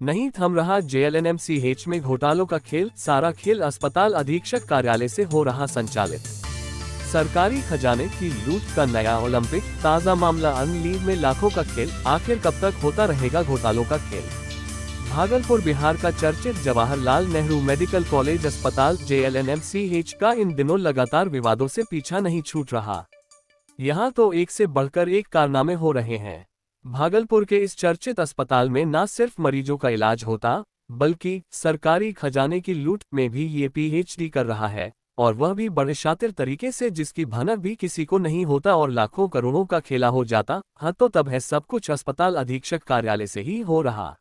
नहीं थम रहा जेएलएनएमसीएच में घोटालों का खेल, सारा खेल अस्पताल अधीक्षक कार्यालय से हो रहा संचालित। सरकारी खजाने की लूट का नया ओलंपिक, ताज़ा मामला अनलीव में लाखों का खेल, आखिर कब तक होता रहेगा घोटालों का खेल। भागलपुर बिहार का चर्चित जवाहरलाल नेहरू मेडिकल कॉलेज अस्पताल जेएलएनएमसीएच का इन दिनों लगातार विवादों से पीछा नहीं छूट रहा। यहाँ तो एक से बढ़कर एक कारनामे हो रहे हैं। भागलपुर के इस चर्चित अस्पताल में न सिर्फ मरीजों का इलाज होता, बल्कि सरकारी खजाने की लूट में भी ये पीएचडी कर रहा है, और वह भी बड़े शातिर तरीके से, जिसकी भनक भी किसी को नहीं होता और लाखों करोड़ों का खेला हो जाता। हाँ, तो तब है सब कुछ अस्पताल अधीक्षक कार्यालय से ही हो रहा।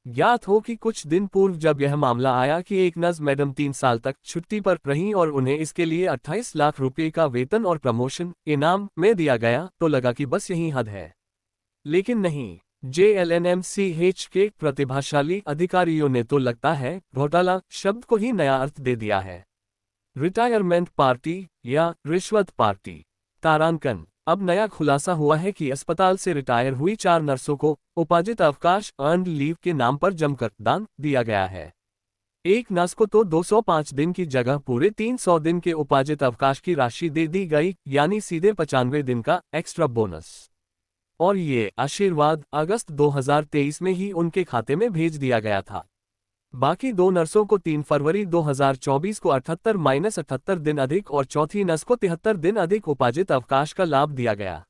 ज्ञात हो कि कुछ दिन पूर्व जब यह मामला आया कि एक नर्स मैडम 3 साल तक छुट्टी पर रहीं और उन्हें इसके लिए 28 लाख रुपए का वेतन और प्रमोशन इनाम में दिया गया, तो लगा कि बस यही हद है। लेकिन नहीं, जेएलएनएमसीएच के प्रतिभाशाली अधिकारियों ने तो लगता है घोटाला शब्द को ही नया अर्थ दे दिया है। रिटायरमेंट पार्टी या रिश्वत पार्टी। तारांकन। अब नया खुलासा हुआ है कि अस्पताल से रिटायर हुई 4 नर्सों को उपार्जित अवकाश अर्न्ड लीव के नाम पर जमकर दान दिया गया है। एक नर्स को तो 205 दिन की जगह पूरे 300 दिन के उपार्जित अवकाश की राशि दे दी गई, यानी सीधे 95 दिन का एक्स्ट्रा बोनस। और ये आशीर्वाद अगस्त 2023 में ही उनके खाते में भेज दिया गया था। बाकी 2 नर्सों को 3 फरवरी 2024 को 78-78 दिन अधिक और चौथी नर्स को 73 दिन अधिक उपार्जित अवकाश का लाभ दिया गया।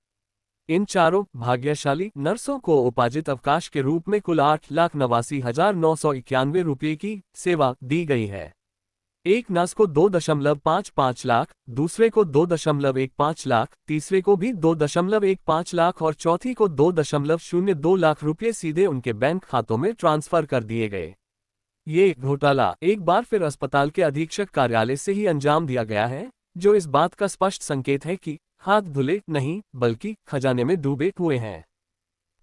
इन चारों भाग्यशाली नर्सों को उपार्जित अवकाश के रूप में कुल 8,89,991 रुपये की सेवा दी गई है। एक नर्स को 2.55 लाख, दूसरे को 2.15 लाख, तीसरे को भी 2.15 लाख और चौथी को 2.02 लाख रुपये सीधे उनके बैंक खातों में ट्रांसफर कर दिए गए। ये घोटाला एक बार फिर अस्पताल के अधीक्षक कार्यालय से ही अंजाम दिया गया है, जो इस बात का स्पष्ट संकेत है कि हाथ धुले नहीं बल्कि खजाने में डूबे हुए हैं।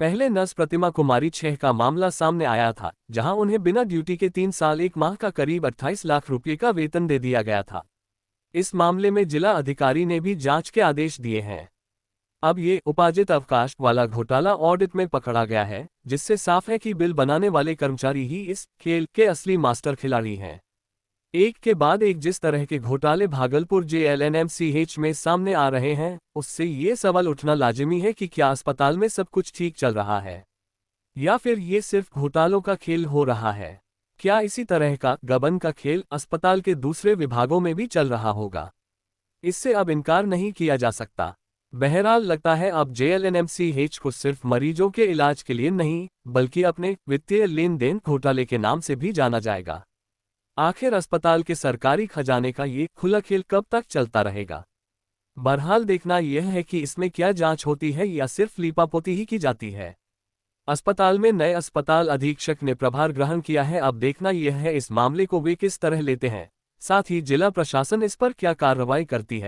पहले नर्स प्रतिमा कुमारी 6 का मामला सामने आया था, जहां उन्हें बिना ड्यूटी के 3 साल 1 माह का करीब 28 लाख रुपये का वेतन दे दिया गया था। इस मामले में जिला अधिकारी ने भी जांच के आदेश दिए हैं। अब ये उपार्जित अवकाश वाला घोटाला ऑडिट में पकड़ा गया है, जिससे साफ है कि बिल बनाने वाले कर्मचारी ही इस खेल के असली मास्टर खिलाड़ी हैं। एक के बाद एक जिस तरह के घोटाले भागलपुर जेएलएनएमसीएच में सामने आ रहे हैं, उससे ये सवाल उठना लाजिमी है कि क्या अस्पताल में सब कुछ ठीक चल रहा है, या फिर ये सिर्फ घोटालों का खेल हो रहा है। क्या इसी तरह का गबन का खेल अस्पताल के दूसरे विभागों में भी चल रहा होगा? इससे अब इनकार नहीं किया जा सकता। बहरहाल लगता है अब जेएलएनएमसीएच को सिर्फ मरीजों के इलाज के लिए नहीं, बल्कि अपने वित्तीय लेन देन घोटाले के नाम से भी जाना जाएगा। आखिर अस्पताल के सरकारी खजाने का ये खुला खेल कब तक चलता रहेगा? बहरहाल देखना यह है कि इसमें क्या जांच होती है या सिर्फ लीपापोती ही की जाती है। अस्पताल में नए अस्पताल अधीक्षक ने प्रभार ग्रहण किया है। अब देखना यह है इस मामले को वे किस तरह लेते हैं, साथ ही जिला प्रशासन इस पर क्या कार्रवाई करती है।